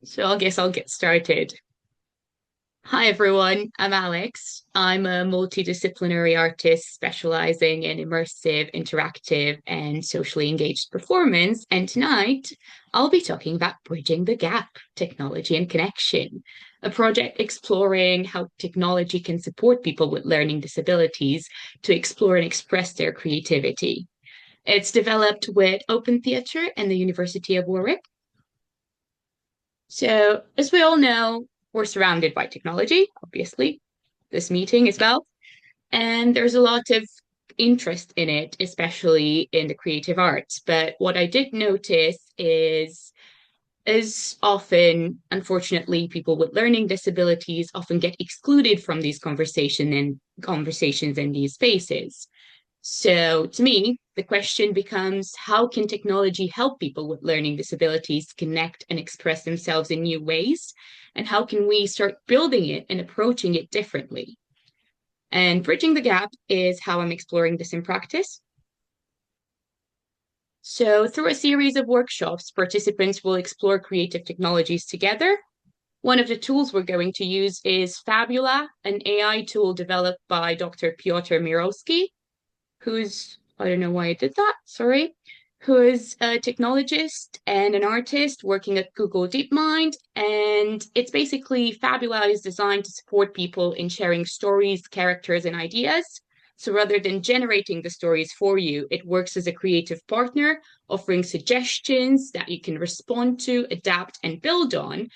So I guess I'll get started. Hi everyone, I'm Alex. I'm a multidisciplinary artist specializing in immersive, interactive, and socially engaged performance. And tonight I'll be talking about Bridging the Gap, Technology and Connection, a project exploring how technology can support people with learning disabilities to explore and express their creativity. It's developed with Open Theatre and the University of Warwick. So, as we all know, we're surrounded by technology, obviously, this meeting as well. And there's a lot of interest in it, especially in the creative arts. But what I did notice is often, unfortunately, people with learning disabilities often get excluded from these conversations in these spaces. So, to me, the question becomes how can technology help people with learning disabilities connect and express themselves in new ways? And how can we start building it and approaching it differently? And bridging the gap is how I'm exploring this in practice. So, through a series of workshops, participants will explore creative technologies together. One of the tools we're going to use is Fabula, an AI tool developed by Dr. Piotr Mirowski, who's, I don't know why I did that, sorry, who is a technologist and an artist working at Google DeepMind. And it's basically Fabula is designed to support people in sharing stories, characters, and ideas. So rather than generating the stories for you, it works as a creative partner, offering suggestions that you can respond to, adapt, and build on.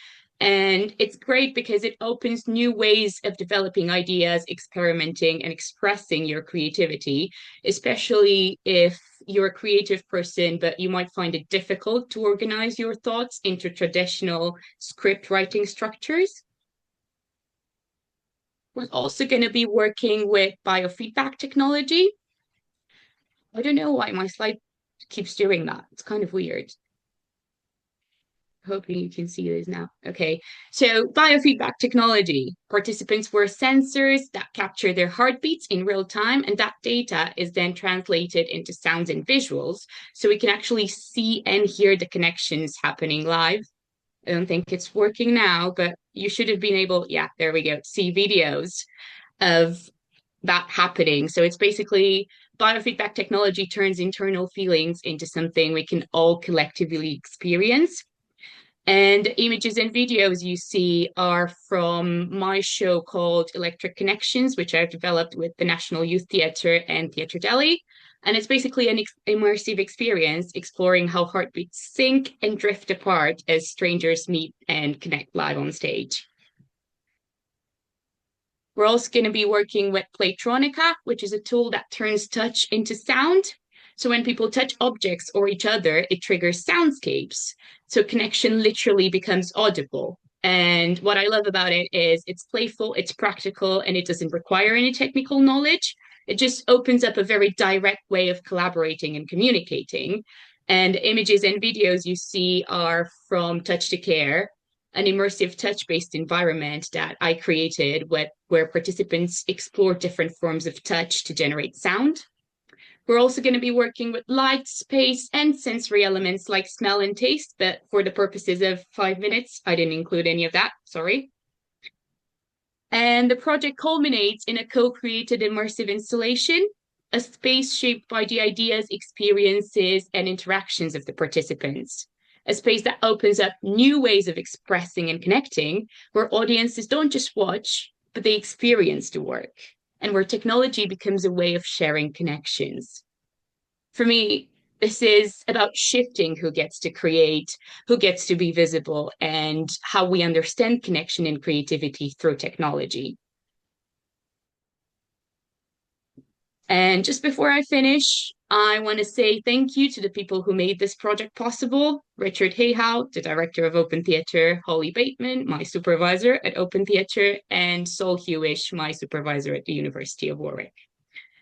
And it's great because it opens new ways of developing ideas, experimenting, and expressing your creativity, especially if you're a creative person, but you might find it difficult to organize your thoughts into traditional script writing structures. We're also going to be working with biofeedback technology. I don't know why my slide keeps doing that. It's kind of weird. Hoping you can see this now. Okay. So biofeedback technology. Participants wear sensors that capture their heartbeats in real time, and that data is then translated into sounds and visuals. So we can actually see and hear the connections happening live. I don't think it's working now, but you should have been able, yeah, there we go, see videos of that happening. So it's basically biofeedback technology turns internal feelings into something we can all collectively experience. And images and videos you see are from my show called Electric Connections, which I've developed with the National Youth Theatre and Theatre Deli. And it's basically an immersive experience exploring how heartbeats sync and drift apart as strangers meet and connect live on stage. We're also going to be working with Playtronica, which is a tool that turns touch into sound. So when people touch objects or each other, it triggers soundscapes. So connection literally becomes audible. And what I love about it is it's playful, it's practical, and it doesn't require any technical knowledge. It just opens up a very direct way of collaborating and communicating. And images and videos you see are from Touch to Care, an immersive touch-based environment that I created where participants explore different forms of touch to generate sound. We're also going to be working with light, space, and sensory elements like smell and taste, but for the purposes of 5 minutes, I didn't include any of that, sorry. And the project culminates in a co-created immersive installation, a space shaped by the ideas, experiences, and interactions of the participants. A space that opens up new ways of expressing and connecting, where audiences don't just watch, but they experience the work, and where technology becomes a way of sharing connections. For me, this is about shifting who gets to create, who gets to be visible, and how we understand connection and creativity through technology. And just before I finish, I want to say thank you to the people who made this project possible. Richard Hayhow, the director of Open Theatre, Holly Bateman, my supervisor at Open Theatre, and Sol Hewish, my supervisor at the University of Warwick.